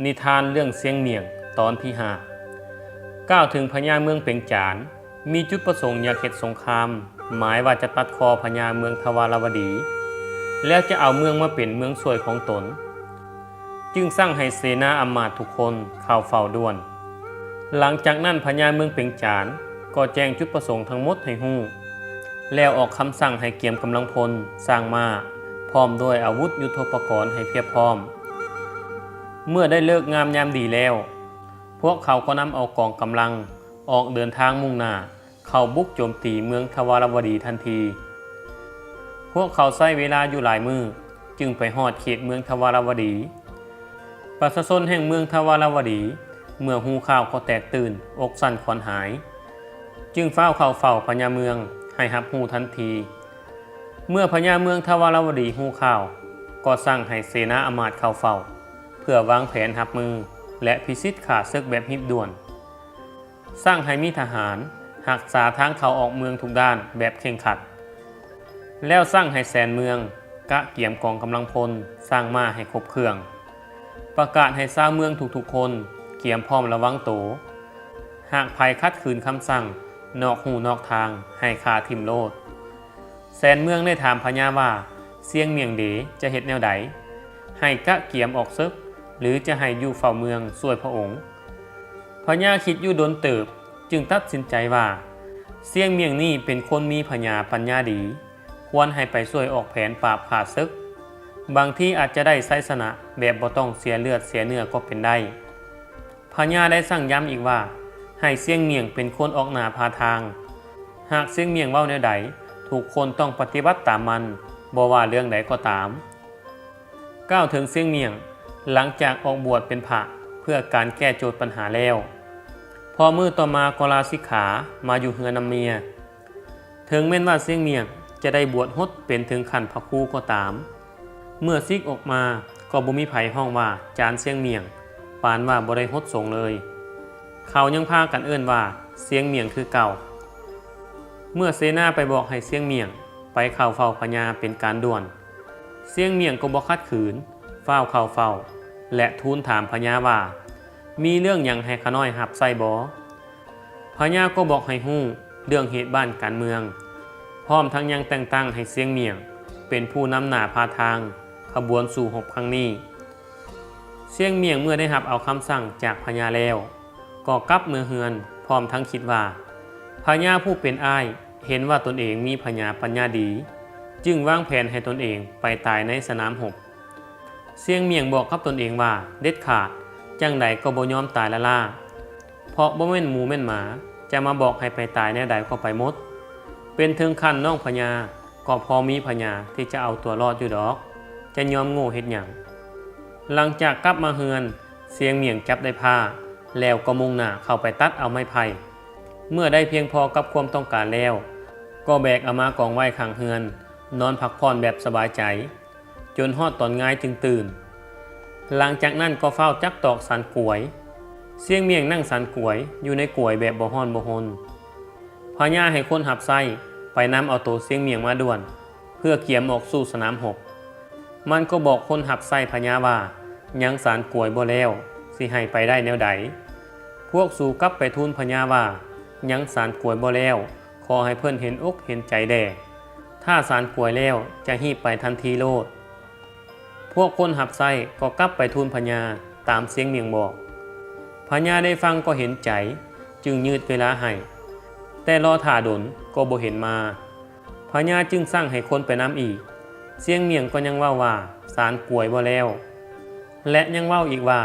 นิทานเรื่องเสียงเมียงตอนที่5กล่าวถึงพญาเมืองเป่งจานมีจุดประสงค์อยากเฮ็ดสงครามหมายว่าจะตัดคอพญาเมืองทวารวดีแล้วจะเอาเมืองมาเป็นเมืองสวยของตนจึงสร้างให้เสนาอำมาตย์ทุกคนเข้าเฝ้าด่วนหลังจากนั้นพญาเมืองเป่งจานก็แจ้งจุดประสงค์ทั้งหมดให้ฮู้แล้วออกคำสั่งให้เกียมกำลังพลสร้างม้าพร้อมด้วยอาวุธยุทโธปกรณ์ให้เพียบพร้อมเมื่อได้เลิกงามยามดีแล้วพวกเขาก็นำเอากองกำลังออกเดินทางมุ่งหน้าเข้าบุกโจมตีเมืองทวารวดีทันทีพวกเขาใช้เวลาอยู่หลายมื้อจึงไปฮอดเขตเมืองทวารวดีประชาชนแห่งเมืองทวารวดีเมื่อฮู้ข่าวก็แตกตื่นอกสั่นขวัญหายจึงเฝ้าพญาเมืองให้รับรู้ทันทีเมื่อพญาเมืองทวารวดีฮู้ข่าวก็สั่งให้เสนาอำมาตย์เข้าเฝ้าเพื่อวางแผนรับมือและพิชิตข้าศึกแบบหิบด่วนสร้างให้มีทหารรักษาทางเข้าออกเมืองทุกด้านแบบเคร่งครัดแล้วสร้างให้แสนเมืองกะเกี่ยมกองกำลังพลสร้างม้าให้ครบเครื่องประกาศให้ชาวเมืองทุกๆคนเกี่ยมพร้อมระวังตัวหากภัยคัดขืนคำสั่งนอกหูนอกทางให้ฆ่าทิ่มโลดแสนเมืองได้ถามพญาว่าเสียงเมียงเดจะเฮ็ดแนวใดให้กะเกี่ยมออกซึกหรือจะให้อยู่เฝ้าเมืองช่วยพระองค์พญาคิดอยู่ดนเติบจึงตัดสินใจว่าเสียงเมียงนี่เป็นคนมีพญาปัญญาดีควรให้ไปช่วยออกแผนปราบข้าศึกบางที่อาจจะได้ไสชนะแบบบ่ต้องเสียเลือดเสียเนื้อก็เป็นได้พญาได้สั่งย้ำอีกว่าให้เสียงเมียงเป็นคนออกหน้าพาทางหากเสียงเมียงเว้าแนวใดทุกคนต้องปฏิบัติตามมันบ่ว่าเรื่องใดก็ตามกล่าวถึงเสียงเมียงหลังจากออกบวชเป็นพระเพื่อการแก้โจทย์ปัญหาแล้วพอมื้อต่อมาก็ลาสิกขามาอยู่เฮือนนำเมียถึงแม้นว่าเสียงเมียงจะได้บวชฮดเป็นถึงขั้นพระครูก็ตามเมื่อซิกออกมาก็บ่มีไผห้องว่าจานเสียงเมียงปานว่าบ่ได้ฮดสงเลยเขายังพากันเอิ้นว่าเสียงเมียงคือเก่าเมื่อเสนาไปบอกให้เสียงเมียงไปเข้าเฝ้าพญาเป็นการด่วนเสียงเมียงก็บ่คัดขืนเข้าเฝ้าและทูลถามพญาว่ามีเรื่องหยังให้ข้าน้อยรับใส่บ่พญาก็บอกให้ฮู้เรื่องเหตุบ้านการเมืองพร้อมทั้งยังแต่งตั้งให้เสียงเมียงเป็นผู้นำหน้าพาทางขบวนสู่รบครั้งนี้เสียงเมียงเมื่อได้รับเอาคำสั่งจากพญาแล้วก็กลับเมืองเฮือนพร้อมทั้งคิดว่าพญาผู้เป็นอ้ายเห็นว่าตนเองมีพญาปัญญาดีจึงวางแผนให้ตนเองไปตายในสนามรบเสียงเมียงบอกกับตนเองว่าเด็ดขาดจังใดก็บ่ยอมตายละล่าเพราะบ่แม่นหมูแม่นหมาจะมาบอกให้ไปตายแนวใดก็ไปหมดเป็นถึงขั้นน้องพญาก็พอมีพญาที่จะเอาตัวรอดอยู่ดอกจะยอมโง่เฮ็ดหยังหลังจากกลับมาเฮือนเสียงเมียงจับได้ผ้าแล้วก็มุ่งหน้าเข้าไปตัดเอาไม้ไผ่เมื่อได้เพียงพอกับความต้องการแล้วก็แบกเอามากองไว้ข้างเฮือนนอนพักผ่อนแบบสบายใจจนฮอดตอนง่ายจึงตื่นหลังจากนั้นก็เฝ้าจักตอกสันกวยเสียงเมียงนั่งสันกวยอยู่ในกวยแบบบ่ฮ้อนบ่ฮนพญาให้คนหับไส้ไปนำเอาตัวเสียงเมียงมาด่วนเพื่อเกี่ยมออกสู่สนามรบมันก็บอกคนหับไส้พญาว่ายังสันกวยบ่แล้วสิให้ไปได้แนวใดพวกสู่กลับไปทูลพญาว่ายังสารกวยบ่แล้วขอให้เพิ่นเห็นอกเห็นใจแด่ถ้าสารกวยแล้วจะหีบไปทันทีโลดพวกคนหับไส้ก็กลับไปทูลพญาตามเสียงเมียงบอกพญาได้ฟังก็เห็นใจจึงยืดเวลาให้แต่รอถ่าดนก็บ่เห็นมาพญาจึงสั่งให้คนไปนำอีกเสียงเมียงก็ยังว่าสารกวยบ่แล้วและยังเว้าอีกว่า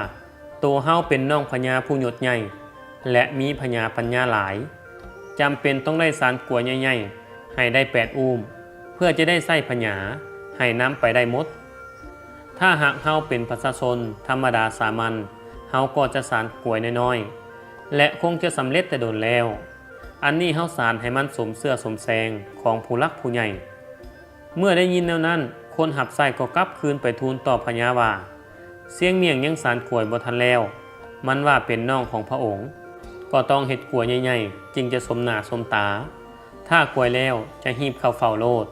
ตัวเฮาเป็นน้องพญาผู้ยศใหญ่และมีพญาปัญญาหลายจำเป็นต้องได้สารกวยใหญ่ๆให้ได้8อุ้มเพื่อจะได้ใส่พญาให้น้ำไปได้หมดถ้าหากเฮาเป็นประชาชนธรรมดาสามัญเฮาก็จะสารกวยน้อยๆและคงจะสำเร็จแต่โดนแล้วอันนี้เฮาสารให้มันสมเสื้อสมแสงของผู้รักผู้ใหญ่เมื่อได้ยินแนวนั้นคนหับไส้ก็กลับคืนไปทูลต่อพญาว่าเสียงเมียงยังสารกวยบ่ทันแล้วมันว่าเป็นน้องของพระองค์ก็ต้องเฮ็ดกวยใหญ่ๆจึงจะสมหน้าสมตาถ้ากวยแล้วจะหีบเข้าเฝ้าโลด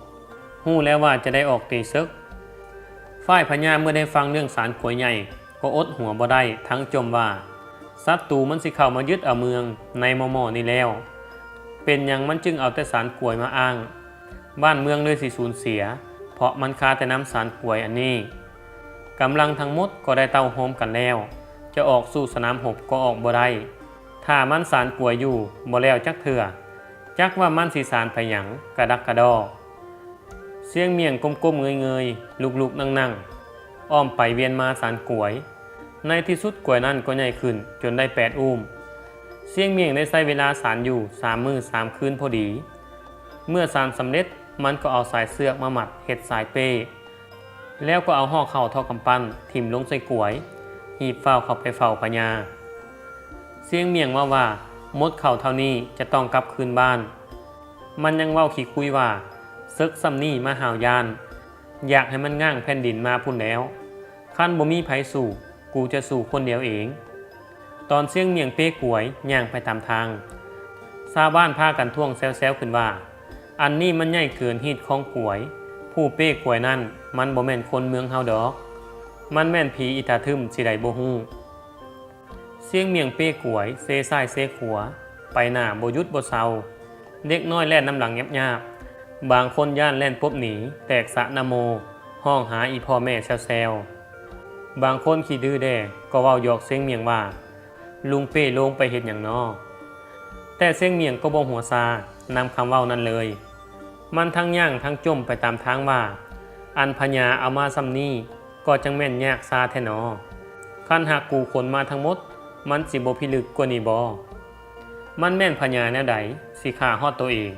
ฮู้แล้วว่าจะได้ออกตีศึกฝ่ายพญาเมื่อได้ฟังเรื่องสารกวยใหญ่ ก็อดหัวบ่ได้ทั้งจมว่าศัตรูมันสิเข้ามายึดเอาเมืองในมอมอนี่แล้วเป็นหยังมันจึงเอาแต่สารกล้วยมาอ้างบ้านเมืองเลยสิสูญเสียเพราะมันคาแต่น้ำสารกล้วยอันนี้กำลังทั้งหมดก็ได้เต้าโฮมกันแล้วจะออกสู่สนามรบก็ออกบ่ได้ถ้ามันสารกล้วยอยู่บ่แล้วจักเถื่อจักว่ามันสิสารไปหยังกระดักกระดอเสียงเมียงก้มๆเงยๆลุกๆนั่งๆอ้อมไปเวียนมาสารกล้วยในที่สุดกล้วยนั้นก็ใหญ่ขึ้นจนได้8 อุ้มเสียงเมียงได้ใช้เวลาสารอยู่3 มื้อ 3 คืนพอดีเมื่อสารสำเร็จมันก็เอาสายเสือกมามัดเฮ็ดสายเป้แล้วก็เอาห่อเข่าทอกำปั้นถิ่มลงใส่กล้วยหีบเฝ้าเข้าไปเฝ้าพญาเสียงเมียงว่ามดเข่าเท่านี้จะต้องกลับคืนบ้านมันยังเว้าขี้คุยว่าซึกซ้ำนี่มาหาวยานอยากให้มันง่างแผ่นดินมาพุ่นแล้วคันบ่มีไผสู่กูจะสู่คนเดียวเองตอนเสียงเมียงเป้กล้วยย่างไปตามทางชาวบ้านพากันท่วงแซวๆขึ้นว่าอันนี้มันใหญ่เกินฮีดของกล้วยผู้เป้กล้วยนั่นมันบ่แม่นคนเมืองเฮาดอกมันแม่นผีอิตาทึมสิได้บ่ฮู้เสียงเมียงเป้กล้วยเซซ้ายเซขวาไปหน้าบ่หยุดบ่เซาเด็กน้อยแล่นน้ำหลังยับๆบางคนย่านแล่นปบหนีแตกสะนะโมห้องหาอีพ่อแม่แซวบางคนขี้ดื้อแด่ก็เว้าหยอกเสียงเมียงว่าลุงเป้ลงไปเฮ็ดหยังน้อแต่เสียงเมียงก็บ่หัวซานำคำเว้านั้นเลยมันทั้งย่างทั้งจมไปตามทางว่าอันพญาเอามาซ้ำนี้ก็จังแม่นยากซาแท้หนอคันหากกูคนมาทั้งหมดมันสิบ่พิลึกกว่านี้บ่มันแม่นพญาแนวใดสิฆ่าฮอดตัวเอง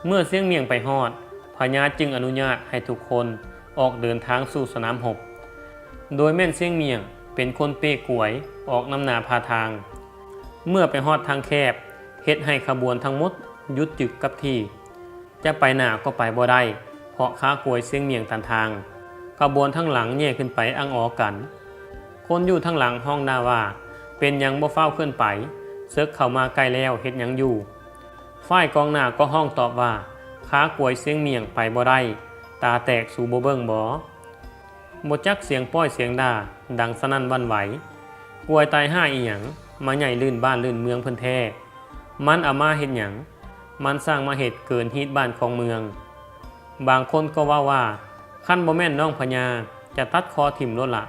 เมื่อเสียงเมียงไปฮอดพญาจึงอนุญาตให้ทุกคนออกเดินทางสู่สนามรบโดยแม่นเสียงเมียงเป็นคนเป้กล้วยออกนำหน้าพาทางเมื่อไปฮอดทางแคบเฮ็ดให้ขบวนทั้งหมดหยุดจึกกับที่จะไปหน้าก็ไปบ่ได้เพราะค้ากล้วยเสียงเมียงตันทางขบวนทั้งหลังแย่ขึ้นไปอ้างออกันคนอยู่ทั้งหลังห้องด่าว่าเป็นหยังบ่เฝ้าขึ้นไปเซึกเข้ามาใกล้แล้วเฮ็ดหยังอยู่ฝ่ายกองหน้าก็ห้องตอบว่าค้ากล้วยเสียงเมียงไปบ่ได้ตาแตกสู่บ่เบิ่งบ่บ่จักเสียงป้อยเสียงด่าดังสนั่นวันไหวกล้วยตายห้าอีหยังมาใหญ่ลื่นบ้านลื่นเมืองเพิ่นแท้มันเอามาเฮ็ดหยังมันสร้างมาเหตุเกินฮีตบ้านของเมืองบางคนก็ว่าคันบ่แม่นน้องพญาจะตัดคอถิ่มโลดละ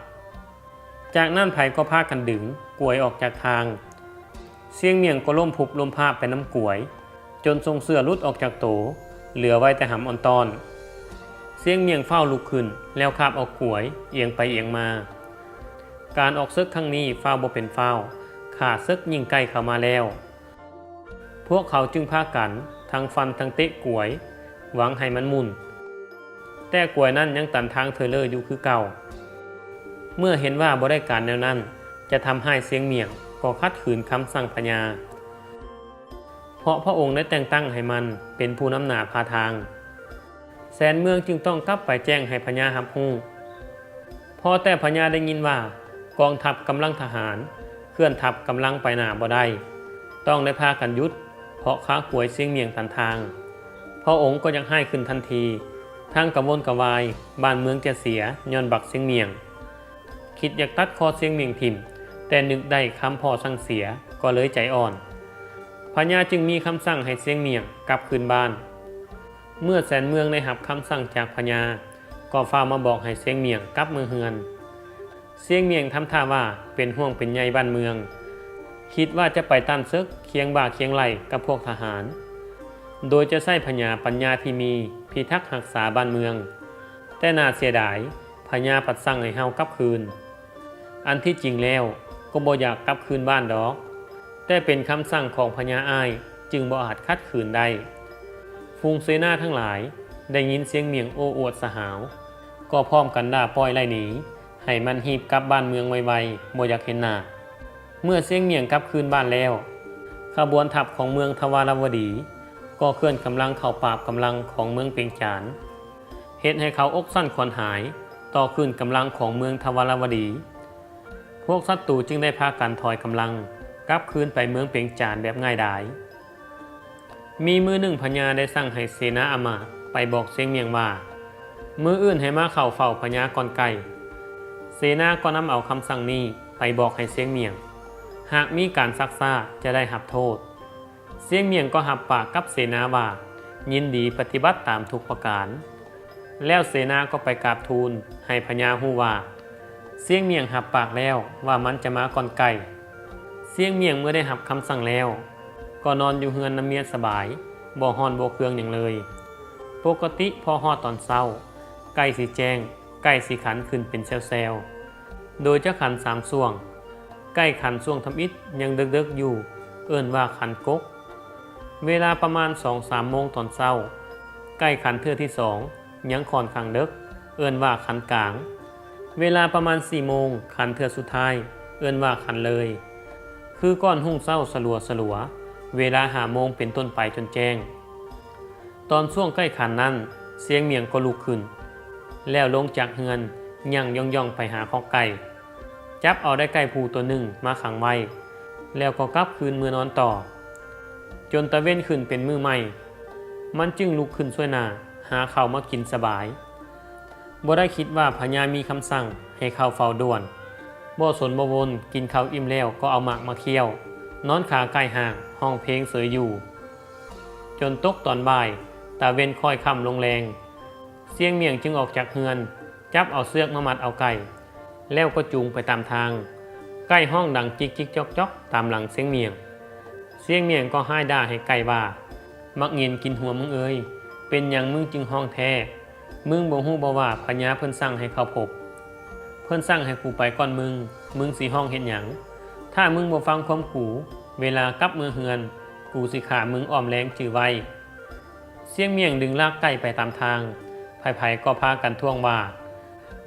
จากนั้นไผก็พากันดึงกล้วยออกจากทางเสียงเมียงก็ล้มผุบล้มพาไปน้ำกล้วยจนทรงเสื้อลุดออกจากโตเหลือไว้แต่หำอ่อนตอนเสียงเมียงเฝ้าลุกขึ้นแล้วคาบเอากล้วยเอียงไปเอียงมาการออกซึกครั้งนี้เฝ้าบ่เป็นเฝ้าขาดซึกยิ่งใกล้เข้ามาแล้วพวกเขาจึงพากันทั้งฟันทั้งเตะกล้วยหวังให้มันมุนแต่กล้วยนั้นยังตันทางเทเลอร์อยู่คือเก่าเมื่อเห็นว่าบ่ได้การแนวนั้นจะทำให้เสียงเมียงก็คัดขืนคำสั่งพญาเพราะพระองค์ได้แต่งตั้งให้มันเป็นผู้นำหน้าพาทางแสนเมืองจึงต้องกลับไปแจ้งให้พญารับรู้พอแต่พญาได้ยินว่ากองทัพกำลังทหารเคลื่อนทัพกำลังไปหน้าบ่ได้ต้องได้พากันยุดเพราะค้ากล้วยเสียงเมียงตันทางพระองค์ก็ยังให้ขึ้นทันทีทั้งกระวนกระวายบ้านเมืองจะเสียย้อนบักเสียงเมียงคิดอยากตัดคอเสียงเมียงถิ่มแต่นึกได้คำพ่อสั่งเสียก็เลยใจอ่อนพญาจึงมีคำสั่งให้เสียงเมียงกลับคืนบ้านเมื่อแสนเมืองได้รับคำสั่งจากพญาก็ฟ้ามาบอกให้เสียงเมียงกลับเมืองเฮือนเสียงเมียงทำท่าว่าเป็นห่วงเป็นใยบ้านเมืองคิดว่าจะไปต้านซึกเคียงบ่าเคียงไหลกับพวกทหารโดยจะใช้พญาปัญญาที่มีพิทักษ์รักษาบ้านเมืองแต่น่าเสียดายพญาปัดสั่งให้เฮากลับคืนอันที่จริงแล้วก็บ่อยากกลับคืนบ้านดอกแต่เป็นคำสั่งของพญาอ้ายจึงบ่อาจคัดขืนได้ฝูงเสนาทั้งหลายได้ยินเสียงเมียงโอ้อวดสหาวก็พร้อมกันด่าปล่อยไล่หนีให้มันหีบกลับบ้านเมืองไวๆบ่อยากเห็นหน้าเมื่อเสียงเมียงกลับคืนบ้านแล้วขบวนทัพของเมืองทวารวดีก็เคลื่อนกำลังเข้าปราบกำลังของเมืองเปียงจานเหตุให้เขาอกสั่นขวัญหายต่อขึ้นกำลังของเมืองทวารวดีพวกศัตรูจึงได้พากันถอยกำลังกลับคืนไปเมืองเปียงจานแบบง่ายดายมีมือหนึ่งพญาได้สั่งให้เสนาอามาตย์ไปบอกเสียงเมียงว่ามืออื่นให้มาเข้าเฝ้าพญาก่อนไก่ เสนาก็นำเอาคำสั่งนี้ไปบอกให้เสียงเมียงหากมีการซักซ่าจะได้รับโทษเสียงเมียงก็หับปากกับเสนาว่ายินดีปฏิบัติตามทุกประการแล้วเสนาก็ไปกราบทูลให้พญาฮู้ว่าเสียงเมียงหับปากแล้วว่ามันจะมาก่อนไก่เสียงเมียงเมื่อได้หับคำสั่งแล้วก็นอนอยู่เฮือนน้ำเมียสบายบ่ฮ้อนบ่เครื่องอย่างเลยปกติพอฮอดตอนเช้าไก่สีแจ้งไก่สีขันขึ้นเป็นแซวๆโดยจะขัน3ช่วงไก่ขันช่วงทำอิฐยังเดึกๆอยู่เอิ้นว่าขันกกเวลาประมาณ 2-3 โมงตอนเช้าไก่ขันเทื่อที่2ยังค่อนข้างดึกเอิ้นว่าขันกลางเวลาประมาณ 4 โมงขันเทื่อสุดท้ายเอิ้นว่าขันเลยคือก้อนหุ่งเช้าสลัวเวลา5 โมงเป็นต้นไปจนแจ้งตอนช่วงใกล้ขันนั้นเสียงเมียงก็ลุกขึ้นแล้วลงจากเฮือนย่างย่องไปหาคอกไก่จับเอาได้ไก่ผูตัวหนึ่งมาขังไว้แล้วก็กลับคืนมือนอนต่อจนตะเว้นขึ้นเป็นมือใหม่มันจึงลุกขึ้นช่วยหน้าหาข้าวมากินสบายบ่ได้คิดว่าพญามีคำสั่งให้เข้าเฝ้าด่วนบ่สนบ่วนกินข้าวอิ่มแล้วก็เอาหมากมาเคี่ยวนอนขาใกล้ห่างห้องเพลงเสยอยู่จนตกตอนบ่ายตาเว้นค่อยค่ำลงแรงเสียงเมียงจึงออกจากเฮือนจับเอาเสือกมามัดเอาไก่แล้วก็จูงไปตามทางไก่ห้องดังจิกจิกจอกจอกตามหลังเสียงเมียงก็ให้ด่าให้ไก่ว่ามักเงินกินหัวมึงเอ้ยเป็นอย่างมึงจึงห้องแท้มึงบ่ฮู้บ่ว่าพญาเพิ่นสั่งให้เข้าพบเพิ่นสั่งให้กูไปก่อนมึงสิห้องเฮ็ดหยังถ้ามึงบ่ฟังความกูเวลากลับมือเฮือนกูสิฆ่ามึงอ้อมแรงจื้อไว้เสียงเมียงดึงลากไก่ไปตามทางไผๆก็พากันท่วงว่า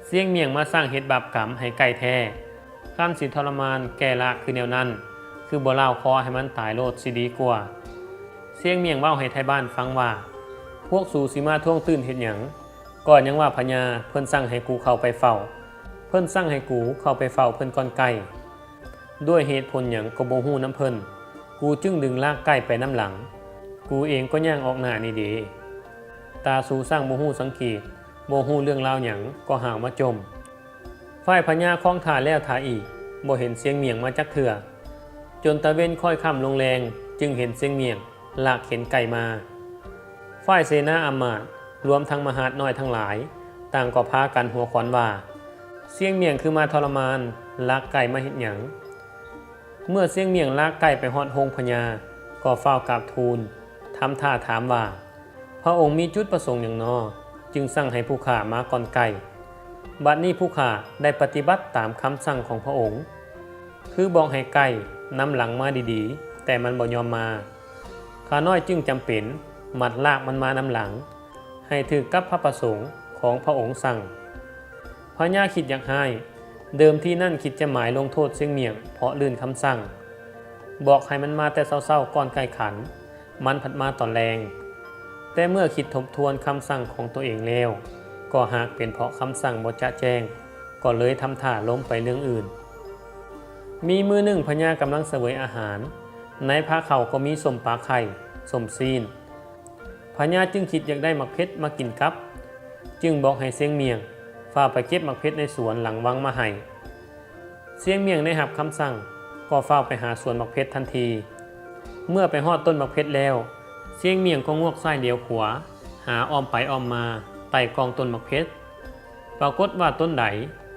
เสียงเมียงมาสร้างเฮ็ดบาปกรรมให้ไก่แท้คันสิทรมานแก่ละคือแนวนั้นคือบ่เล่าคอให้มันตายโลดสิดีกว่าเสียงเมียงเว้าให้ไทบ้านฟังว่าพวกสู่สิมาท่วงตื่นเฮ็ดหยังก่อนยังว่าพญาเพิ่นสั่งให้กูเข้าไปเฝ้าเพิ่นสั่งให้กูเข้าไปเฝ้าเพิ่นก่อนไก่ด้วยเหตุผลหยังก็บ่ฮู้น้ำเพิ่นกูจึงดึงลากไก่ไปน้ำหลังกูเองก็ย่างออกหน้านี่เด้ตาสู่สร้างบ่ฮู้สังเกตบ่ฮู้เรื่องราวหยังก็ห่างมาจมฝ่ายพญาคล้องท่าแล้วท่าอีกบ่เห็นเสียงเมียงมาจักเทื่อจนตะเว้นค่อยค่ำลงแรงจึงเห็นเสียงเมียงลากเข็นไก่มาฝ่ายเสนาอำมาตย์รวมทั้งมหาดน้อยทั้งหลายต่างก็พากันหัวขวัญว่าเสียงเมียงคือมาทรมานลากไก่มาเฮ็ดหยังเมื่อเสียงเมียงลากไก่ไปฮอดโฮงพญาก็เฝ้ากราบทูลทำท่าถามว่าพระองค์มีจุดประสงค์อย่างน้อจึงสั่งให้ผู้ข่ามาก่อนไก่บัดนี้ผู้ข่าได้ปฏิบัติตามคำสั่งของพระองค์คือบอกให้ไก่นำหลังมาดีๆแต่มันบ่ยอมมาข้าน้อยจึงจำเป็นมัดลากมันมานำหลังให้ถือกับพระประสงค์ของพระองค์สั่งพญาคิดอยากให้เดิมที่นั่นคิดจะหมายลงโทษเสียงเมียงเพราะลื่นคำสั่งบอกให้มันมาแต่เศร้าๆก่อนไก่ขันมันผัดมาตอนแรงแต่เมื่อคิดทบทวนคำสั่งของตัวเองแล้วก็หากเป็นเพราะคำสั่งบ่จะแจ้งก็เลยทำท่าล้มไปเรื่องอื่นมีมือหนึ่งพญากำลังเสวยอาหารในพาเขาก็มีสมปลาไข่สมซีนพญาจึงคิดอยากได้หมักเพชรมากินกับจึงบอกให้เสียงเมียงฝ่าไปเก็บหมักเพชรในสวนหลังวังมาให้เสียงเมียงได้รับคำสั่งก็ฝ่าไปหาสวนหมักเพชรทันทีเมื่อไปฮอดต้นหมักเพชรแล้วเสียงเมียงก็งวกซ้ายเดียวขวาหาอ้อมไปอ้อมมาไต่กองต้นหมักเพชรปรากฏว่าต้นใด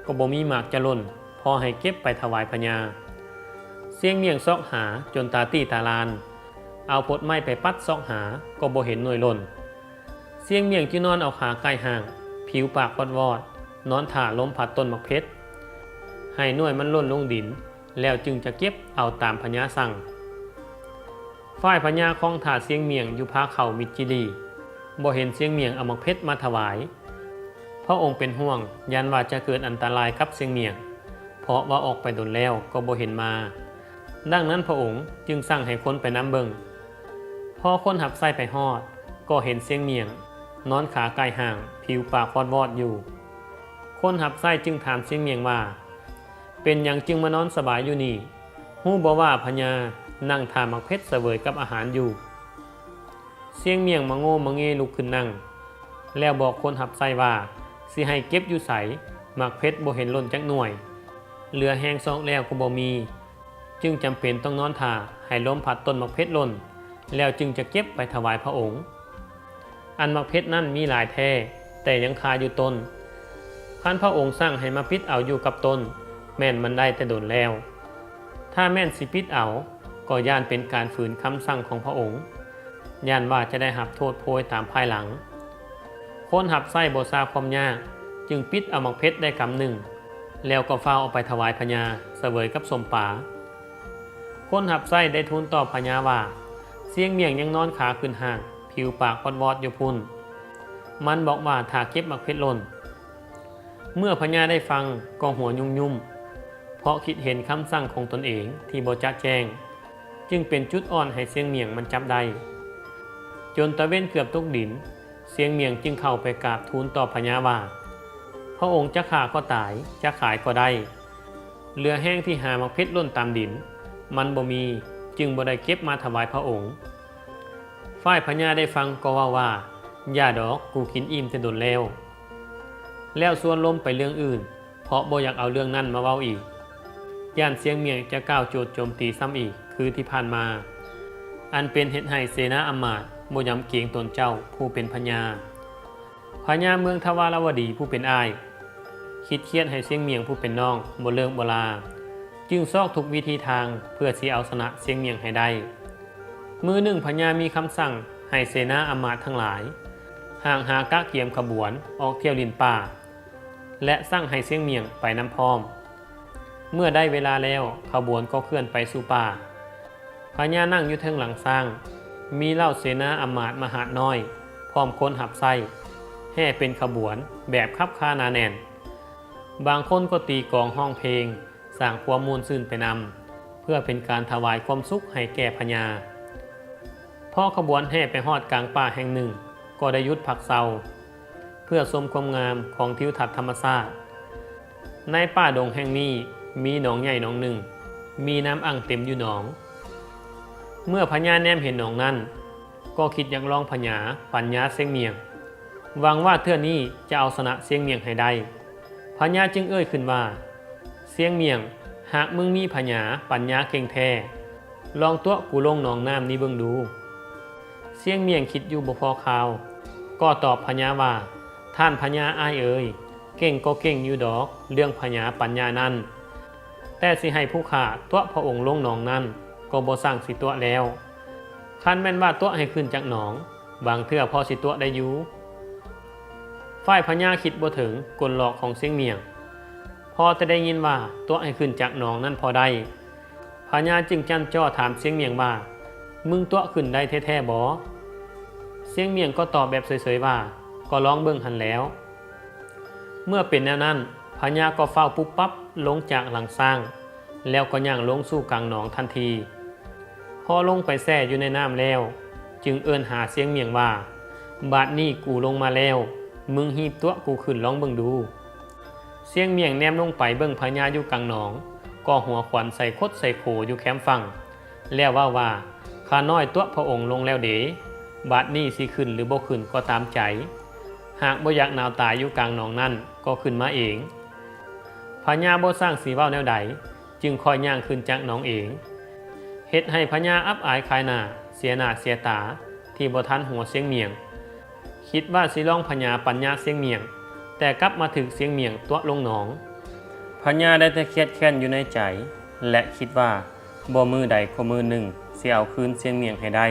ก็บ่มีหมากจะหล่นพอให้เก็บไปถวายพญาเสียงเมียงซอกหาจนตาตี้ตาลานเอาพดไม้ไปปัดซอกหาก็บ่เห็นหน่วยหล่นเสียงเมียงจึงนอนเอาขาใกล้ห่างผิวปากวอดนอนถ่าล้มผัดต้นหมักเพชรให้หน่วยมันหล่นลงดินแล้วจึงจะเก็บเอาตามพญาสั่งฝ่ายพญาคล้องถ่าเสียงเมียงอยู่พาเขามิจิลีบ่เห็นเสียงเมียงเอาหมักเพชรมาถวายพระองค์เป็นห่วงยันว่าจะเกิดอันตรายกับเสียงเมียงเพราะว่าออกไปโดนแล้วก็บ่เห็นมาดังนั้นพระองค์จึงสั่งให้คนไปน้ำเบิงพอคนหับไส้ไปฮอดก็เห็นเสียงเมียงนอนขาไกลห่างผิวปากวอดอยู่คนหับไส้จึงถามเสียงเมียงว่าเป็นอย่างจึงมานอนสบายอยู่นี่ฮู้บ่ว่าพญานั่งทาหมักเพชรเสวยกับอาหารอยู่เสียงเมียงมะโง่มะเงลุกขึ้นนั่งแล้วบอกคนหับไส้ว่าสิให้เก็บอยู่ใส หมากเพชรบ่เห็นล้นจักหน่วยเรือแห้งซอกแล้วก็บ่มีจึงจำเป็นต้องนอนท่าให้ลมพัดต้นหมากเพชรล้นแล้วจึงจะเก็บไปถวายพระองค์อันหมากเพชรนั่นมีหลายแท้แต่ยังคาอยู่ต้นคันพระองค์สร้างให้มาปิดเอาอยู่กับต้นแม่นมันได้แต่โดนแล้วถ้าแม่นสิปิดเอาก็ย่านเป็นการฝืนคำสั่งของพระองค์ย่านว่าจะได้หับโทษโพยตามภายหลังคนหับไส้บ่ทราบความยากจึงปิดเอาหมากเพชรได้กำหนึ่งแล้วก็ฟ้าเอาไปถวายพญาเสวยกับสมป่าคนหับไส้ได้ทูลตอบพญาว่าเสียงเมียงยังนอนขาขึ้นห่างผิวปากวอดอยู่พุ่นมันบอกว่าถ้าเก็บหมากเพชรล้นเมื่อพญาได้ฟังก็หัวยุ่มเพราะคิดเห็นคำสั่งของตนเองที่บ่จะแจ้งจึงเป็นจุดอ่อนให้เสียงเมียงมันจับได้จนตะเว้นเกือบตกดินเสียงเมียงจึงเข้าไปกราบทูลต่อพญาว่าพระองค์จะฆ่าก็ตายจะขายก็ได้เรือแห้งที่หาหมากเพชรล้นตามดินมันบ่มีจึงบ่ได้เก็บมาถวายพระองค์ฝ่ายพญาได้ฟังก็ว่าอย่าดอกกูกินอิ่มแต่โดนแล้วส่วนลมไปเรื่องอื่นเพราะบ่อยากเอาเรื่องนั้นมาเว้าอีกย่านเสียงเมียงจะก้าวโจดโจมตีซ้ำอีกคือที่ผ่านมาอันเป็นเหตุให้เสนาอำมาตย์บ่ยำเกรงตนเจ้าผู้เป็นพญาเมืองทวารวดีผู้เป็นอ้ายคิดเครียดให้เสียงเมียงผู้เป็นน้องบ่เลิกบ่ลาจึงซอกทุกวิธีทางเพื่อสิเอาชนะเสียงเมียงให้ได้มือหนึ่งพญามีคำสั่งให้เสนาอำมาตย์ทั้งหลายห่างหากะเกียมขบวนออกเที่ยวลินป่าและสั่งให้เสียงเมียงไปนำพร้อมเมื่อได้เวลาแล้วขบวนก็เคลื่อนไปสู่ป่าพญานั่งอยู่เทิงหลังสร้างมีเหล่าเสนาอำมาตย์มหาดน้อยพร้อมคนหับไส้แห่เป็นขบวนแบบคับคาหนาแน่นบางคนก็ตีกลองห้องเพลงสร้างความม่วนซื่นไปนำเพื่อเป็นการถวายความสุขให้แก่พญาพอขบวนแห่ไปฮอดกลางป่าแห่งหนึ่งก็ได้หยุดพักเซาเพื่อชมความงามของทิวทัศน์ธรรมชาติในป่าดงแห่งนี้มีหนองใหญ่หนองหนึ่งมีน้ำอ่างเต็มอยู่หนองเมื่อพญาแนมเห็นหนองนั้นก็คิดอยากลองพญาปัญญาเสียงเมียงหวังว่าเทื่อนี้จะเอาชนะเสียงเมียงให้ได้พญาจึงเอ่ยขึ้นว่าเสียงเมียงหากมึงมีพญาปัญญาเก่งแท้ลองตัวกูลงหนองน้ำนี้เบิ่งดูเสียงเมียงคิดอยู่บ่พอข่าวก็ตอบพญาว่าท่านพญาอ้ายเอ๋ยเก่งก็เก่งอยู่ดอกเรื่องพญาปัญญานั้นแต่สิให้ผู้ข้าตัวพระองค์ลงหนองนั้นก็บ่สร้างสิตัวแล้วคันแม่นว่าตัวให้ขึ้นจากหนองบางเทื่อพอสิตัวได้อยู่ฝ่ายพญาคิดบ่ถึงกลหลอกของเสียงเมียงพอจะได้ยินว่าตัวให้ขึ้นจากหนองนั้นพอได้พญาจึงจั่นจ้อถามเสียงเมียงว่ามึงตัวขึ้นได้แท้ๆบ่เสียงเมียงก็ตอบแบบเฉยๆว่าก็ร้องเบิ่งหันแล้วเมื่อเป็นแนวนั้นพญาก็เฝ้าปุ๊บปั๊บลงจากหลังสร้างแล้วก็ย่างลงสู่กลางหนองทันทีพอลงไปแช่อยู่ในน้ำแล้วจึงเอิ้นหาเสียงเมียงว่าบาดนี้กูลงมาแล้วมึงหีบตัวกูขึ้นร้องเบิ่งดูเสียงเมียงแนมลงไปเบิ่งพญาอยู่กลางหนองก็หัวขวัญใส่คดใส่โขอยู่แคมฝั่งแล้วว่าข้าน้อยตัวพระองค์ลงแล้วเด๋บาดนี้สิขึ้นหรือบ่ขึ้นก็ตามใจหากบ่อยากหนาวตายอยู่กลางหนองนั่นก็ขึ้นมาเองพญาบ่สร้างสีเว้าแนวใดจึงคอยย่างขึ้นจากหนองเองเฮ็ดให้พญาอับอายขายหน้าเสียหน้าเสียตาที่บ่ทันหัวเสียงเมียงคิดว่าสิร้องพญาปัญญาเสียงเมียงแต่กลับมาถึงเสียงเมียงตัวลงหนองพญาได้แต่เครียดแค้นอยู่ในใจและคิดว่าบ่มือใดก็มือหนึ่งสิเอาคืนเสียงเมียงให้ได้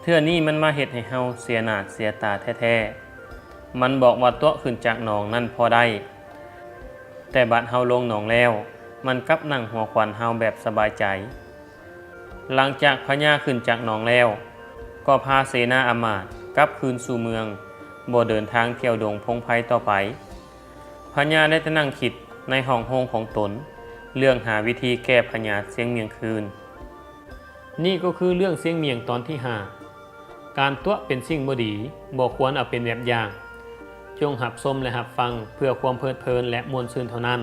เทื่อนี้มันมาเฮ็ดให้เฮาเสียหน้าเสียตาแท้ๆมันบอกว่าตัวขึ้นจากหนองนั่นพอได้แต่บัดเฮาลงหนองแล้วมันกลับนั่งหัวขวัญเฮาแบบสบายใจหลังจากพญาขึ้นจากหนองแล้วก็พาเสนาอำมาตย์กลับคืนสู่เมืองบ่เดินทางเที่ยวดงพงไพรต่อไปพญาได้แต่นั่งคิดในห้องโฮงของตนเรื่องหาวิธีแก้พญาเสียงเมียงคืนนี่ก็คือเรื่องเสียงเมียงตอนที่5การตัวเป็นสิ่งบ่ดีบ่ควรเอาเป็นแบบอย่างจงหับชมและหับฟังเพื่อความเพลิดเพลินและมวลซื่นเท่านั้น